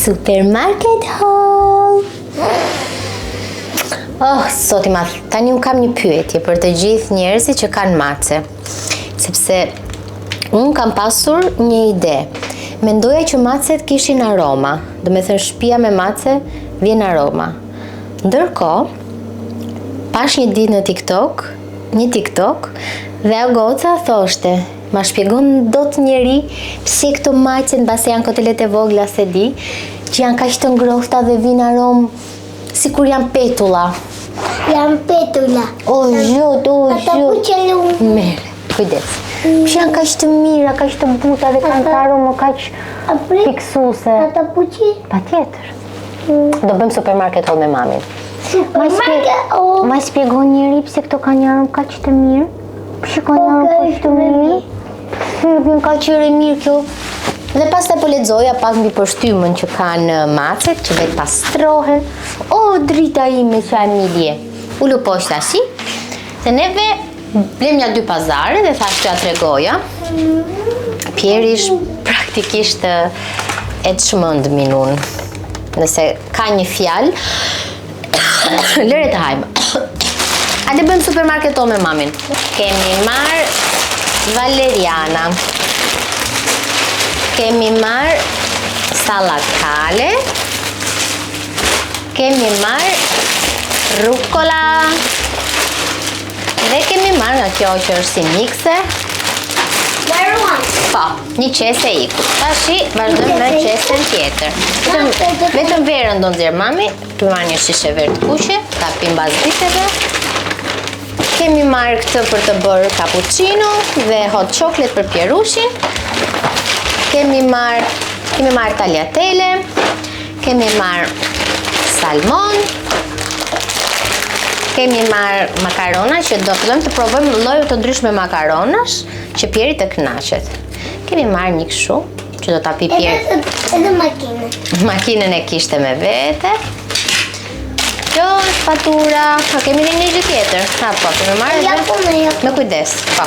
Supermarket haul. Sot i madh. Tani unë kam një pyetje për të gjithë njerëzit që kanë mace. Sepse unë kam pasur një ide. Mendoja që macet kishin aroma. Do me thënë shtëpia me mace vjen aroma. Ndërkohë, pash një ditë në një TikTok, dhe ajo goca thoshte, ma shpjegon dot njeri pse këto mace mbase janë kotelet e vogla se di, që janë kaq të ngrohta dhe vijnë aromë sikur janë petulla. Janë petulla. O zot. Ata kuqelun. Merë, kujdes. Që janë kaq të mira, kaq të buta dhe kanë të aromë kaq fiksuese. Ata puqi? Patjetër. Do bëjmë supermarket haul me mamin. Ma shpjegon njeri pse këto kanë një aromë kaq të mirë. Shikon një aromë kaq të mirë. Vjen kaq mirë kjo. Dhe pastaj po lexoja pak mbi përshtymen që kanë macet, që vetë pastrohen. O, drita ime që Emilie. Ulu poshtë tash. Se neve blem ja 2 pazare dhe thash t'ja tregoja. Pieri ish praktikisht e çmendmin unë. Nëse ka një fjalë, lëre të hajmë. Hajde bëjmë supermarket haul me mamin. Kemi marr valeriana. Kemi marr sallat kale. Kemi marr rucola. Dhe kemi marr nga kjo që është si mikse. Po, një qese iku. Tashi vazhdojmë me qesen tjetër. Vetëm verën do nxjerr mami. Tu marr një shishe verë të kuqe, ta pim mbas ditëve. Kemi marr këtë për të bërë cappuccino dhe hot chocolate për Pierushin. Kemi marr tagliatelle. Kemi marr salmon. Kemi marr makarona që do fillojmë të provojmë lloje të ndryshme makaronash që Pieri të kënaqet. Kemi marr një kështu që do ta pi Pieri. Edhe makinën. Makinën e kishte me vete. Kjo është fatura. A kemi një gjë tjetër? Po, kemi marrë me kujdes. Po.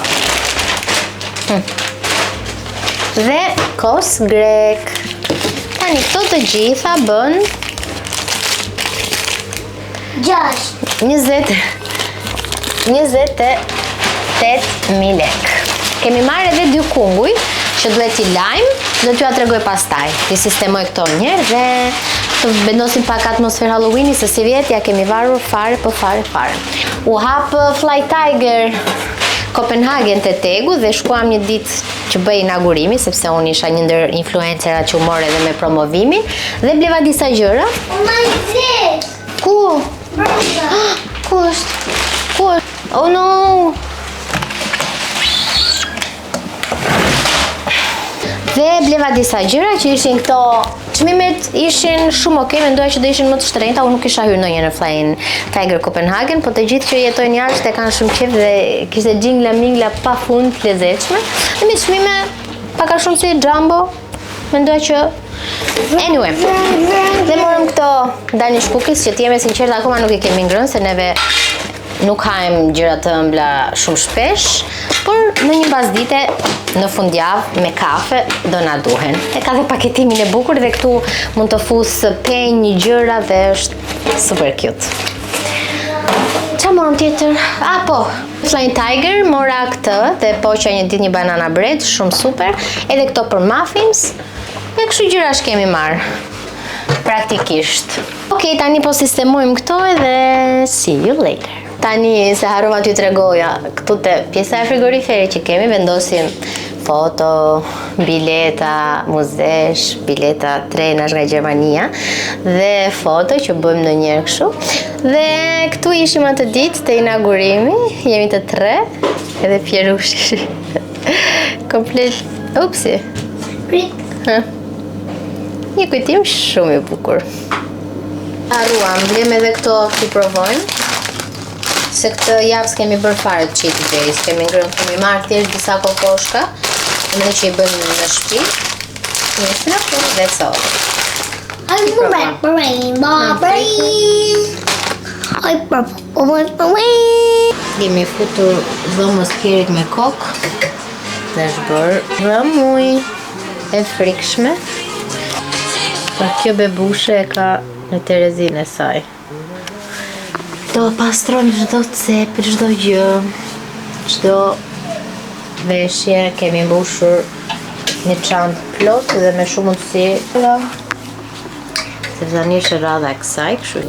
Dhe kos grek. Tani këto të gjitha bën 28.000 lek. Kemi marrë edhe 2 kunguj që duhet i lajmë, dhe t'ju a tregoj pastaj. Ti sistemoj këto njerë dhe të vendosim pak atmosferë Halloweeni, se si vjetë ja kemi varur fare. U hapë Fly Tiger Copenhagen te Tegu dhe shkuam një ditë që bëj inaugurimi, sepse unë isha një ndër influencerat që u morë edhe me promovimin, dhe bleva disa gjëra. Ku? Ku është? Oh no! Dhe bleva disa gjëra që ishin këto. Çmimet ishin shumë okay, mendoja që do ishin më të shtrenjta, unë nuk isha hyrë ndonjë në Fly Tiger Copenhagen, po të gjithë që jetojnë jashtë e kanë shumë qejf dhe kishte gjingla pafund të lezetshme. Dhe me çmime pak a shumë si Jumbo, mendoja që anyway. Dhe morëm këto Danish cookies që t'jemi sinqert akoma nuk i kemi ngrënë se neve nuk hajmë gjëra të ëmbla shumë shpesh, por në një pasdite në fundjavë me kafe do na duhen. E ka dhe paketimin e bukur dhe këtu mund të fusë penjë gjëra dhe është super cute. Qa morëm tjetër? Po, Flying Tiger mora këtë dhe poqa një ditë një banana bread, shumë super. Edhe këto për muffins. E kështu gjërash kemi marrë. Praktikisht. Okej, tani po sistemojmë këto edhe see you later. Tani se harrova t'ju tregoja këtu te pjesa e frigoriferit që kemi, vendosim foto, bileta muzesh, bileta trenash nga Gjermania dhe foto që bëjmë ndonjëherë kështu. Dhe këtu ishim atë ditë të inaugurimi, jemi të 3 edhe Pierushi. Komplet, upsi. Një kujtim shumë i bukur. Harruam, vlem edhe këto t'i provojmë. Se këtë javë s'kemi bërë fare të cheat days, kemi marrë thjesht disa kokoshka, në që i bëjmë në shtëpi, një snap, that's all. Kemi futur dhomës Pierit me kokë, dhe është bërë rëmuj e frikshme. Pa kjo bebushe e ka në Terezin e saj. Do pastron çdo cep, çdo gjë, çdo veshje kemi mbushur një çantë plot dhe me shumë mundësi. Se tani është radha e kësaj, kështu.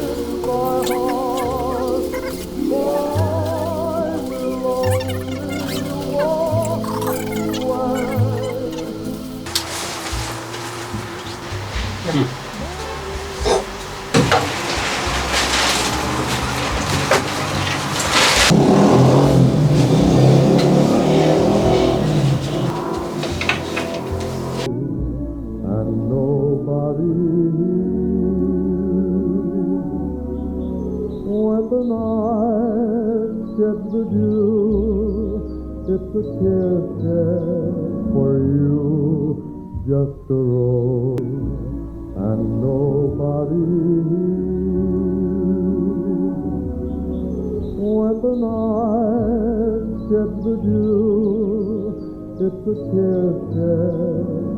It's a kiss for you, just a rose, and nobody when the night sheds the dew. It's a kiss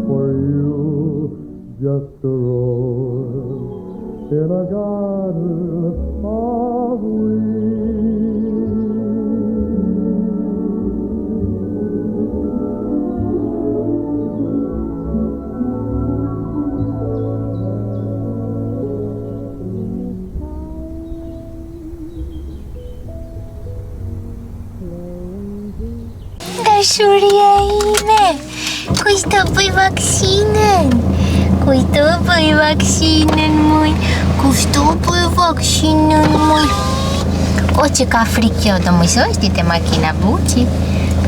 for you, just a rose in a garden of weeds. Dashuria ime, kujto bëj vaksinën. Kujto bëj vaksinën muj. Kujto bëj vaksinën muj. O që ka frikë kjo, do më shoshti te makina buqi.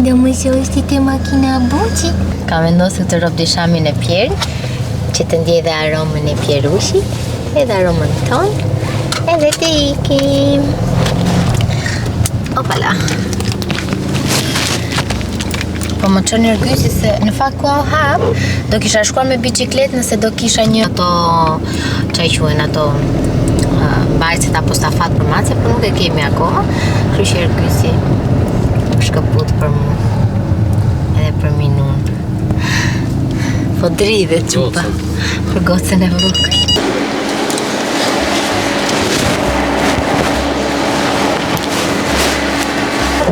Do më shoshti te makina buqi. Ka vendosur të rob dishamin e Pjer, që të ndjej dhe aromën e Pjerushit, edhe aromën tonë, edhe të ikim. Opala. Po më çon nervysi se në fakt ku au hap, do kisha shkuar me biçikletë nëse do kisha një ato çaj quhen ato bajcet apo stafat për mace, por nuk e kemi akoma. Kështu që nervysi shkëput për mua. Edhe për minun. Po drive çupa. Për gocën e vogël.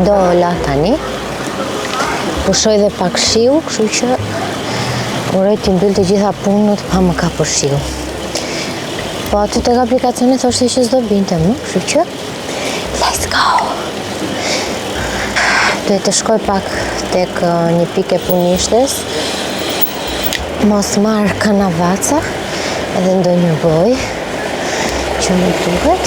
Do la tani. Pushoj dhe pak shiu, kështu që uroj t'i mbyll të gjitha punët pa më kapur shiu. Po aty tek aplikacioni thoshte që s'do binte më, kështu që let's go. Duhet të shkoj pak tek një pikë punishtes, mos marr kanavaca edhe ndonjë gojë që më duhet.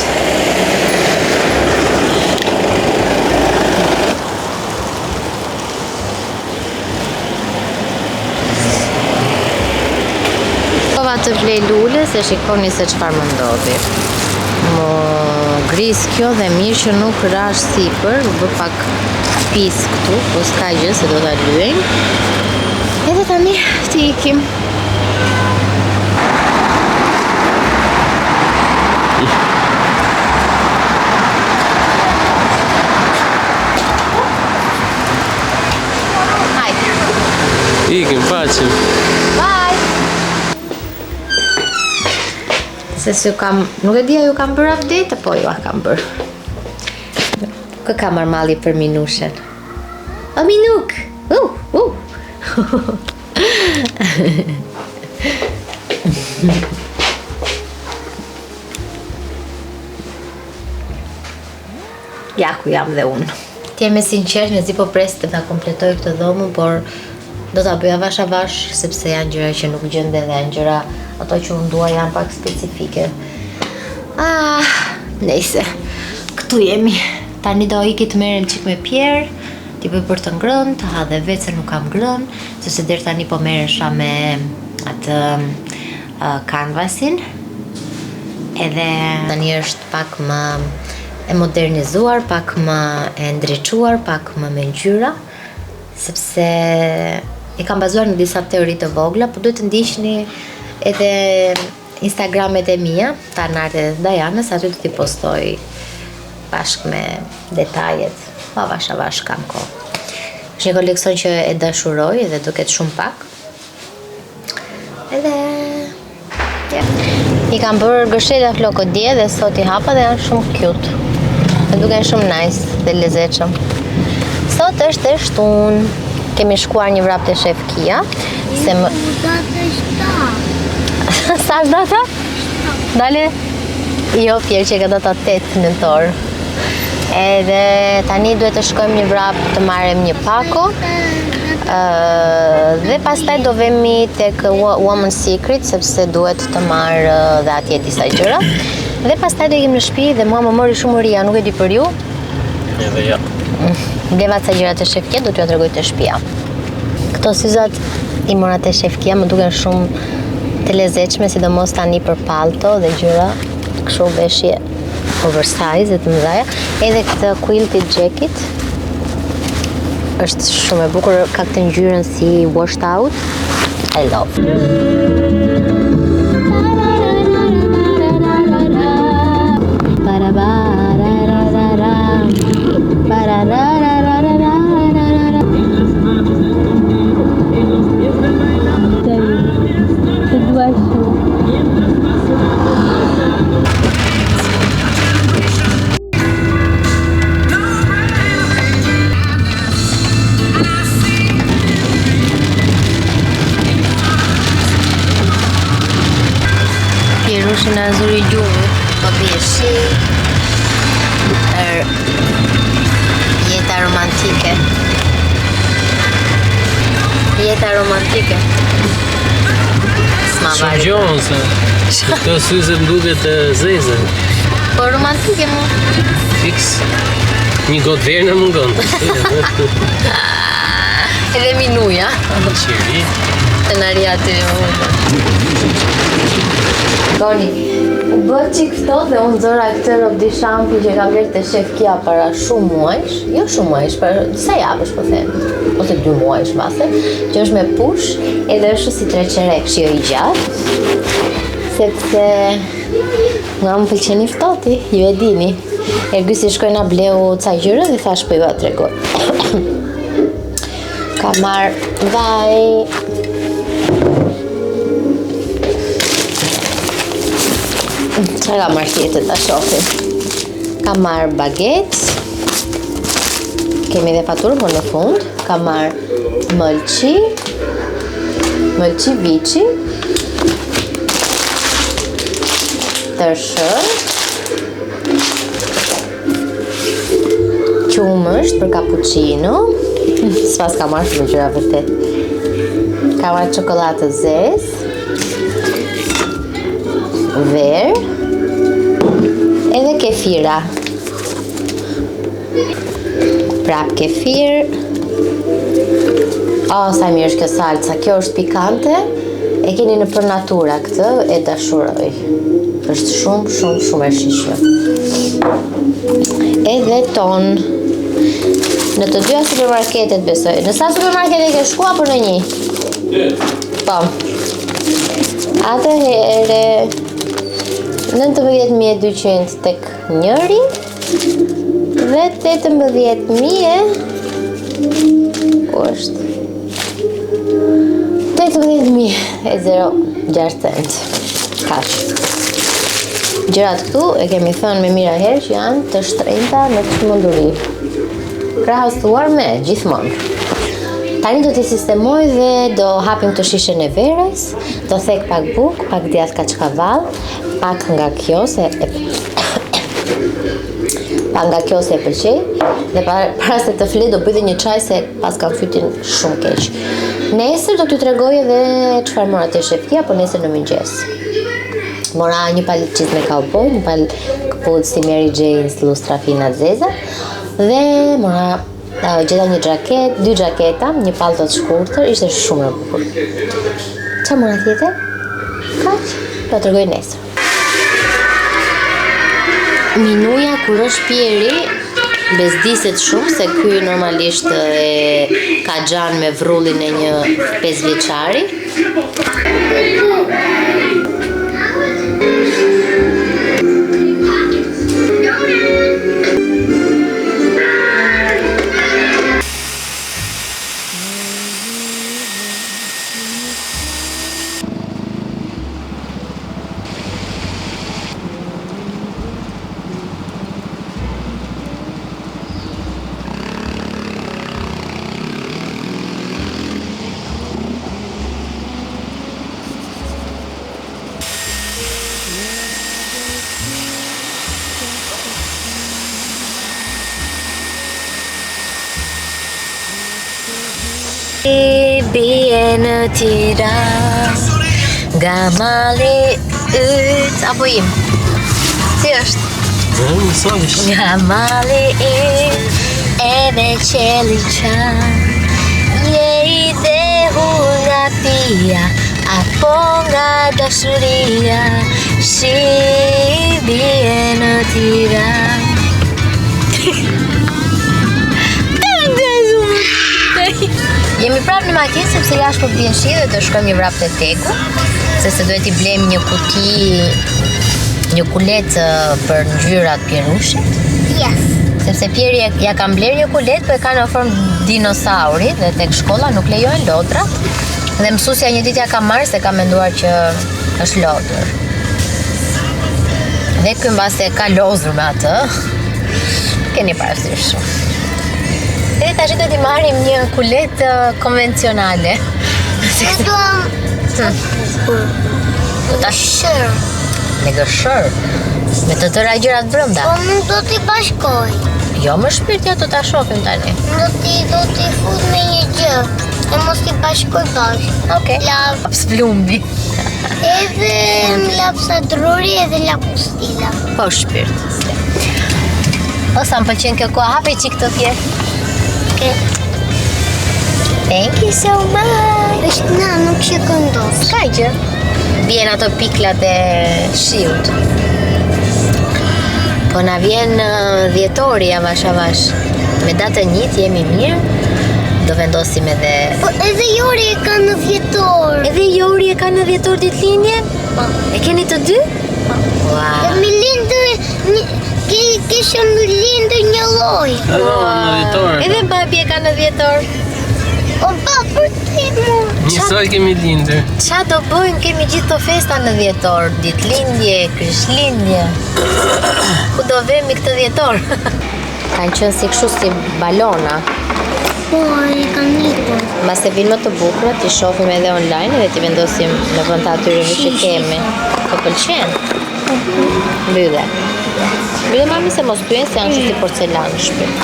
Të vlej lule se shikoni se çfarë më ndodhi. Më gris kjo dhe mirë që nuk rash sipër, u bë pak pis këtu, po s'ka gjë se do ta lyejm. Edhe tani të ikim. Hajde. Ikim, paqim. Bye. Se s'ju kam, nuk e dija ju kam bërë update, po ju a kam bërë. Kë kam armalli për Minushen. O Minuk! Ja ku jam dhe unë. Ti e me sinqerisht me zi po pres të ta kompletoj këtë dhomën, por do ta bëja vash avash sepse janë gjëra që nuk gjende dhe janë gjëra ato që unë dua janë pak specifike. Nejse, këtu jemi. Tani do iki të merrem çik me Pjer, t'i bëj për të ngrënë, të ha dhe vetë se nuk kam ngrënë, sepse deri tani po merresha me atë canvasin. Edhe tani është pak më e modernizuar, pak më e ndriçuar, pak më me ngjyra, sepse e kam bazuar në disa teori të vogla, por duhet të ndiqni edhe Instagramet e mia, Tanarte dhe Dajanës, aty do t'i postoj bashkë me detajet, pa vash kam kohë. Është një koleksion që e dashuroj edhe duket shumë pak. Edhe atje. I kam bërë gësheta flokodje dhe sot i hapa dhe janë shumë cute. Dhe duken shumë nice dhe lezetshëm. Sot është e shtunë. Kemi shkuar një vrap te Shef Kia. Se më... Sa është data? Dale? Jo, Pierre, që ka data 8 nëntor. Edhe tani duhet të shkojmë një vrap të marrim një pako. Dhe pastaj do vemi tek Woman's Secret sepse duhet të marr dhe atje disa gjëra. Dhe pastaj do ikim në shtëpi dhe mua më mori shumë ria, nuk e di për ju. Edhe ja. Bleva ca gjëra te Shef Kia, do t'ju tregoj te shtëpia. Këto syzat i mora te Shef Kia më duken shumë të lezetshme, sidomos tani për palto dhe gjëra kështu veshje oversize të mëdha. Edhe këtë quilted jacket është shumë e bukur, ka këtë ngjyrën si washed out. I love. Pierushi na zuri gjumë, po bjeshi. Jeta romantike. Jeta romantike. S'ma Shumë vari. gjonë se këto syze më duket të zeze. Po romantike mu. Fix. Një gotë verë në mungon. Edhe minuja. Qiri. Të nari aty më. Toni, u bë qik ftohtë dhe unë zëra këtë rob di shampi që ka blerë te Shef Kia para shumë muajsh, jo shumë muajsh, për disa javësh po them, ose 2 muajsh mase, që është me push, edhe është si treqerek, jo i gjatë, sepse nga më pëlqeni ftohti, ju e dini. Ergysi shkojna bleu ca gjëra dhe thash po ju a tregoj. Ka marrë vaj. Qa ka marrë tjetër ta shohim? Ka marrë baget. Kemi dhe faturë por në fund. Ka marrë mëlqi. Mëlqi vici. Tërshër. Qumësht për cappuccino. S'pas ka marrë shumë gjëra vërtet. Ka marrë çokoladë zezë. Ver. Edhe kefira. Prap kefir. Sa mirë është kjo salca. Kjo është pikante. E keni në për natura këtë, e dashuroj. Është shumë e shishme. Edhe ton. Në të dyja supermarketet besoj. Në sa supermarkete ke shku apo në një? Po. Atëhere 19.200 tek njëri dhe 18.000 ku është? 18.006 cent. Kaq. Gjërat këtu e kemi thënë me mira herë që janë të shtrenjta në çmenduri. Krahastuar me gjithmonë. Tani do t'i sistemoj dhe do hapim të shishën e verës, do thek pak bukë, pak djath kaçkavall, pak nga kjo se e pëlqej, dhe para se të flet do bëj dhe një çaj se pas kam fytin shumë keq. Nesër do t'ju tregoj edhe çfarë mora te Shef Kia, po nesër në mëngjes. Mora një palë çiz me cowboy, një palë këpucë si Mary Jane's lustra fina zeza, dhe mora gjeta një xhaket, 2 xhaketa, një pallto të shkurtër, ishte shumë e bukur. Qa mora tjetër? Kaq, do t'rregoj nesër. Minuja kur është Pieri, bezdiset shumë se ky normalisht ka xhan me vrullin e një 5 vjeçari. I bie në Tiranë, nga mali yt. Apo im? Si është? Mësohesh. Nga mali yt, edhe qeli qanë, je i dhehur nga pia, apo nga dashuria, shi bie në Tiranë. Jemi prapë në makinë sepse jashtë po bien shi dhe do shkojmë një vrap te Tegu, sepse duhet i blejmë një kuti, një kulet për ngjyrat Pierushit. Yes. Sepse Pieri ja ka mbler një kulet, po e ka në formë dinosauri dhe tek shkolla nuk lejohen lodrat. Dhe mësuesja një ditë ja ka marrë se ka menduar që është lodër. Dhe ky mbas e ka lozur me atë. Keni parasysh. Dhe tash do t'i marrim një kulet konvencionale. Ne duam Ta shër. me gëshër, me të tëra gjërat brenda. Po nuk do t'i bashkoj. Jo më shpirt, ja do ta shohim tani. Do t'i fut me një gjë. E mos t'i bashkoj bashkë. Okej. Lap, Splumbi. edhe lapsa druri edhe lap ustila. Po shpirt. O sa më pëlqen kjo koha, hape qik të tje. Thank you so much. Është na, nuk shikon dos. Ka gjë. Vjen ato piklat e shiut. Po na vjen dhjetori avash. Me datën 1 jemi mirë. Do vendosim edhe... Po edhe Jori e ka në vjetor. Edhe Jori e ka në dhjetor ditëlindje? Po. E keni të dy? Wow. Dhe mi lindë kishëm lindë një lloj. Edhe në dhjetor. Edhe babi e ka në dhjetor. O ba, për ti mu. Njësoj kemi lindur. Qa do bëjmë, kemi gjithë të festa në dhjetor, ditëlindje, krishtlindje. Ku do vemi këtë dhjetor? Kanë qenë si kështu si balona. Po, e kam nitur. Mbas të vinë më të bukura, t'i shohim edhe online dhe t'i vendosim në vend të atyre që kemi. Të pëlqen? Mbyllë. Mbyllë mami se mos tyen se janë kështu si porcelan në shtëpi.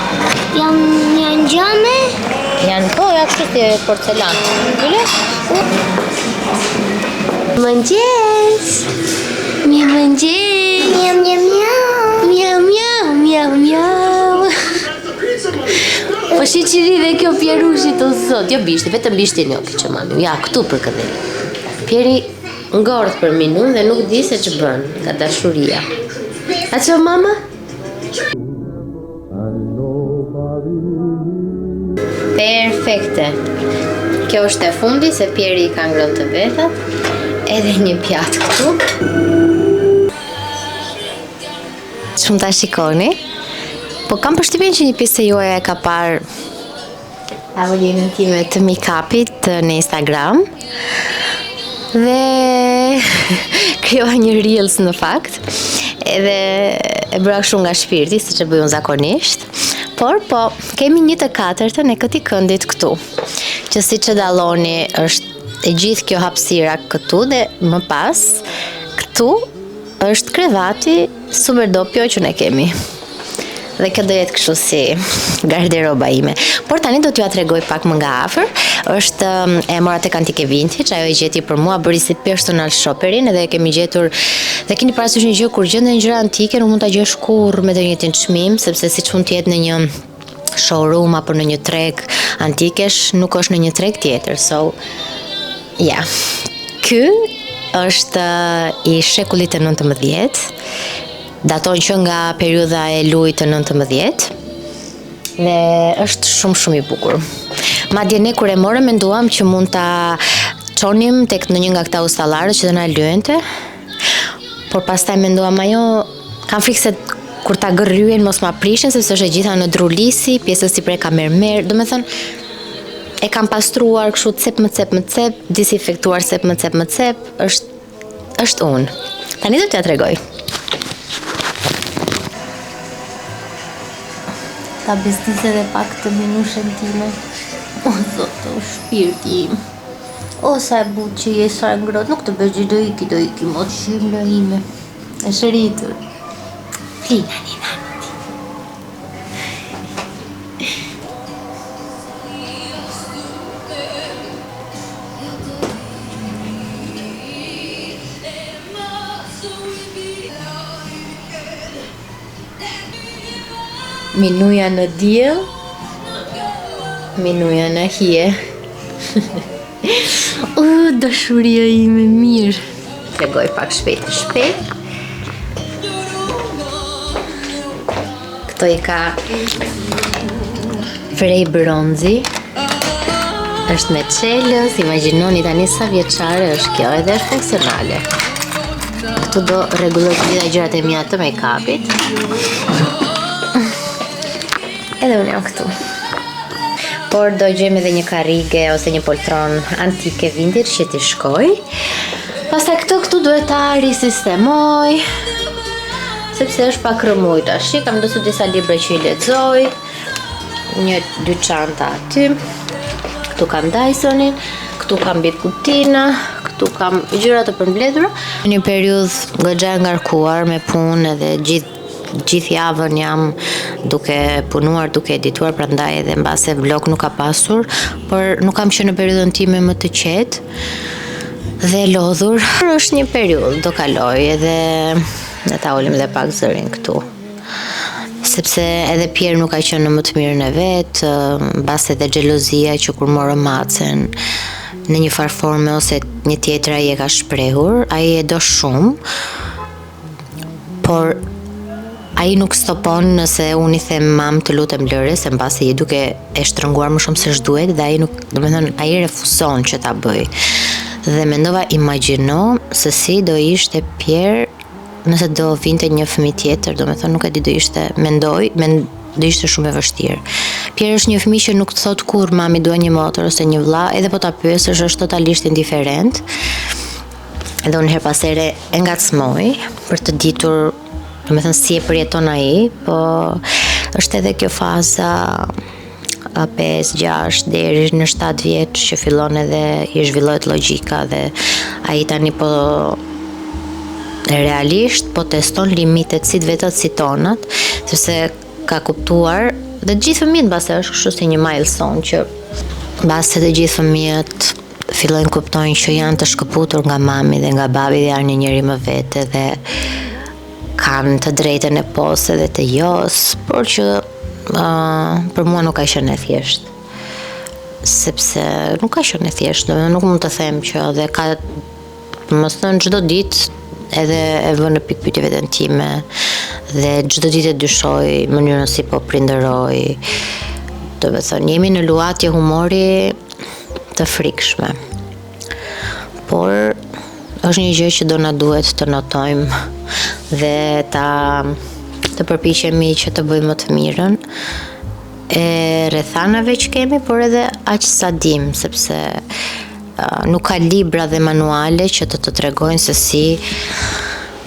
Janë gjame? Janë po, ja kështu si porcelan. Mbyllë? Mëngjes! Mirë mëngjes! Miau, miau, miau. Miau, miau, miau, miau. Po shi qiri dhe kjo Pierushit o zot. Jo bishti, vetëm bishti një që mami. Ja, këtu për këtë. Pieri ngordh për minun dhe nuk di se që bën nga dashuria. A që mama? Perfekte. Kjo është e fundi se Pieri I ka ngrënë të vetat. Edhe një pjatë këtu. Shumë ta shikoni. Po kam përshtypjen që një pjesë e juaja e ka parë tavolinën time të make-upit në Instagram. Dhe krijova një reels në fakt. Edhe e bëra kështu nga shpirti, siç e bëj unë zakonisht. Por po kemi 1/4 e këtij këndit këtu. Që siç e dalloni është e gjithë kjo hapësira këtu dhe më pas këtu është krevati super doppio që ne kemi. Dhe kjo do jetë kështu si garderoba ime. Por tani do t'ju tregoj pak më nga afër. Është e mora tek Antike Vintage, ajo e gjeti për mua, bëri si personal shopperin edhe e kemi gjetur. Dhe keni parasysh një gjë, kur gjenden gjëra antike nuk mund ta gjesh kurrë me të njëjtin çmim, sepse siç mund të jetë në një showroom apo në një treg antikesh, nuk është në një treg tjetër. So, ja. Ky është I shekullit të 19. Daton që nga periudha e luit të 19 dhe është shumë I bukur. Madje ne kur e morëm menduam që mund ta çonim tek në një nga këta ustallarët që do na lyente. Por pastaj menduam ajo kam frikë se kur ta gërryen mos ma prishin sepse është e gjitha në drulisi, pjesës sipër ka mermer, domethënë e kam pastruar kështu cep më cep, disinfektuar cep më cep, është unë. Tani do t'ja tregoj. Ta bezdise dhe pak të minushen time. O, zotë, o shpirti im. O, sa e butë që je sa e ngrot, nuk të bëgji do iki, mos shimë në ime. E shëritur. Flina një nani ti. Minuja në diell, minuja në hije. Dashuria ime mirë. Tregoj pak shpejt. Këto i ka Frej Bronzi. Është me çelës, imagjinoni tani sa vjeçare është kjo, edhe është funksionale. Këtu do rregulloj gjitha gjërat e mia të make-upit. Edhe unë jam këtu. Por do gjejmë edhe një karrige ose një poltron antike vintage që t'i shkoj. Pastaj këtu duhet ta risistemoj, sepse është pak rëmuj tash. Kam dosur disa libra që i lexoj. Dy çanta aty. Këtu kam Dysonin, këtu kam Bikutina, këtu kam gjëra të përmbledhura. Në një periudhë goxha e ngarkuar me punë edhe gjithë javën jam duke punuar, duke edituar, prandaj edhe mbase vlog nuk ka pasur, por nuk kam qenë në periudhën time më të qetë dhe lodhur. Është një periudhë, do kaloj edhe ne ta ulim dhe pak zërin këtu. Sepse edhe Pierre nuk ka qenë në më të mirën e vet, mbas edhe xhelozia që kur morëm macen në një farë forme ose një tjetër ai e ka shprehur, ai e do shumë, por ai nuk stopon nëse unë i them mam të lutem lëre, se mbasi je duke e shtrënguar më shumë se ç'duhet dhe ai nuk, domethënë ai refuzon që ta bëj. Dhe mendova, imagjino se si do ishte Pierre nëse do vinte një fëmijë tjetër, domethënë nuk e di, do ishte shumë e vështirë. Pierre është një fëmijë që nuk thot kur mami dua një motor ose një vëlla, edhe po ta pyesësh është totalisht indiferent. Edhe unë her pas here e ngacmoj për të ditur, domethënë si e përjeton ai, po është edhe kjo faza 5-6 deri në 7 vjeç që fillon edhe i zhvillohet logjika dhe ai tani po realisht po teston limitet si të vetat si tonat, sepse ka kuptuar dhe gjithë fëmijët mbase është kështu si një milestone që mbase të gjithë fëmijët fillojnë kuptojnë që janë të shkëputur nga mami dhe nga babi dhe janë një njeri më vete dhe kanë të drejtën e posë dhe të jos, por që për mua nuk ka qenë e thjeshtë. Sepse nuk ka qenë e thjeshtë, nuk mund të them që dhe ka mos thënë çdo ditë edhe e vë në pikpyetje veten time dhe çdo ditë e dyshoj mënyrën si po prindëroj. Do të thënë jemi në luatje humori të frikshme. Por është një gjë që do na duhet të notojmë dhe të përpiqemi që të bëjmë më të mirën e rrethanave që kemi, por edhe aq sa dim, sepse nuk ka libra dhe manuale që të tregojnë se si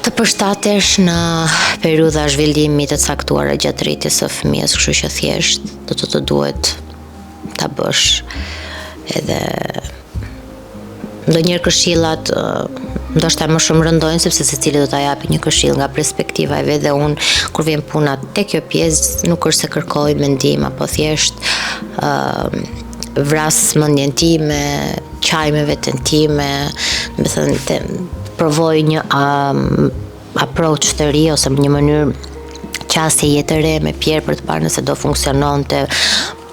të përshtatesh në periudha zhvillimi të caktuara gjatë rritjes së fëmijës, kështu që thjesht do të duhet ta bësh. Edhe ndonjëherë këshillat ndoshta më shumë rëndojnë, sepse secili do ta japi një këshill nga perspektiva e vet dhe unë kur vjen puna te kjo pjesë nuk është se kërkoj mendim apo thjesht vras mendjen time, qaj me veten time, do të thënë provoj një approach të ri ose një mënyrë qasje jetë re me Pierre për të parë nëse do funksiononte,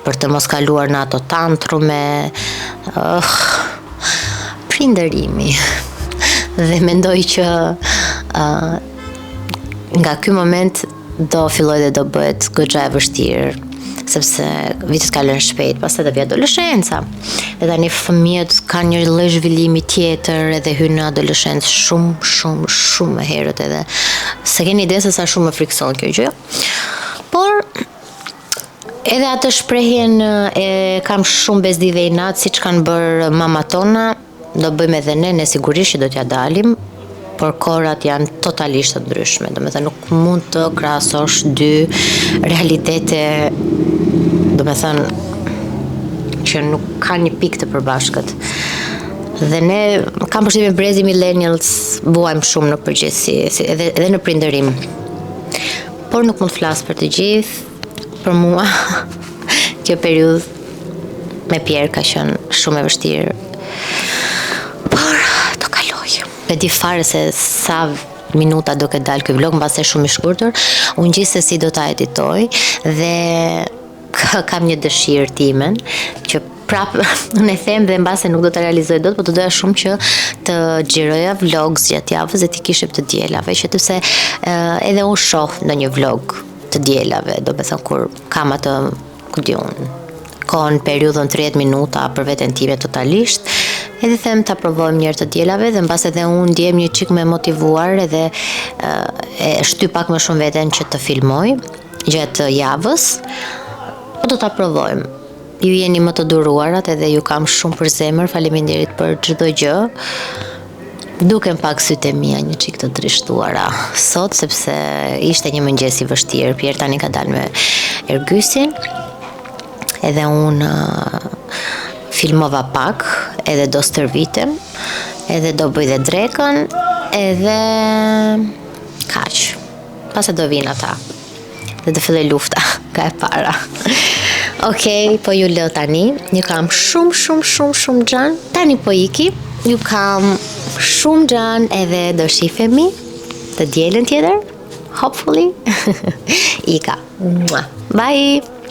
për të mos kaluar në ato tantrume, prindërimi. Dhe mendoj që nga ky moment do filloj dhe do bëhet goxha e vështirë, sepse vitet kalojnë shpejt, pastaj do vi adoleshenca. Dhe tani fëmijët kanë një lloj zhvillimi tjetër edhe hyjnë në adoleshencë shumë më herët edhe se keni ide se sa shumë më frikson kjo gjë. Por edhe atë shprehjen e kam shumë bezdi dhe inat, siç kanë bërë mamat tona, do bëjmë edhe ne sigurisht që do t'ja dalim, por kohrat janë totalisht të ndryshme. Domethënë nuk mund të krahasosh dy realitete, domethënë që nuk kanë një pikë të përbashkët. Dhe ne kam përshtypjen brezi millennials buajmë shumë në përgjithësi, edhe në prindërim. Por nuk mund të flas për të gjithë. Për mua kjo periudhë me Pierre ka qenë shumë e vështirë. Por do kaloj. E di fare se sa minuta duke dalë ky vlog, mbase shumë i shkurtër. Unë gjithsesi do ta editoj dhe kam një dëshirë timen që prapë unë e them dhe mbase nuk do ta realizoj dot, por do doja shumë që të xhiroja vlogs gjatë javës dhe t'i kishim të dielave, që sepse edhe unë shoh në një vlog të dielave, do të thënë kur kam atë, ku di unë, kohën periudhën 30 minuta për veten time totalisht, edhe them ta provojmë një herë të dielave dhe mbas edhe unë ndjem një çik më motivuar edhe e shty pak më shumë veten që të filmoj gjatë javës. Po do ta provojmë. Ju jeni më të duruarat edhe ju kam shumë për zemër, faleminderit për çdo gjë. Duken pak sytë e mia një çik të trishtuara sot sepse ishte një mëngjes i vështirë. Pierre tani ka dalë me Ergysin. Edhe unë filmova pak, edhe do stërvitem, edhe do bëj dhe drekën, edhe kaq. Pas e do vinë ata. Dhe do filloj lufta ka e para. Okej, po ju lë tani. Ju kam shumë xhan. Tani po iki. Ju kam shumë xhan edhe do shifemi të dielën tjetër. Hopefully. Ika. Bye.